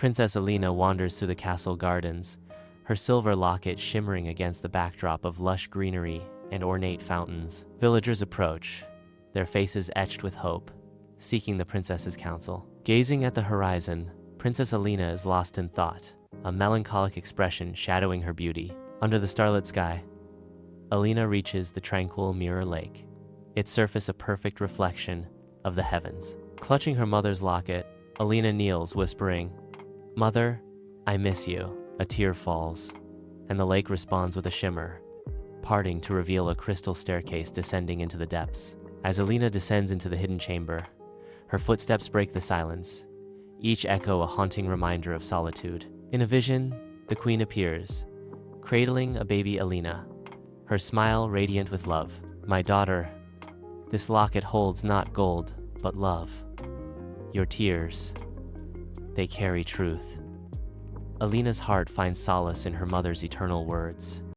Princess Elina wanders through the castle gardens, her silver locket shimmering against the backdrop of lush greenery and ornate fountains. Villagers approach, their faces etched with hope, seeking the princess's counsel. Gazing at the horizon, Princess Elina is lost in thought, a melancholic expression shadowing her beauty. Under the starlit sky, Elina reaches the tranquil mirror lake, its surface a perfect reflection of the heavens. Clutching her mother's locket, Elina kneels, whispering, "Mother, I miss you." A tear falls, and the lake responds with a shimmer, parting to reveal a crystal staircase descending into the depths. As Elina descends into the hidden chamber, her footsteps break the silence, each echo a haunting reminder of solitude. In a vision, the queen appears, cradling a baby Elina, her smile radiant with love. "My daughter, this locket holds not gold, but love. Your tears, they carry truth." Elina's heart finds solace in her mother's eternal words.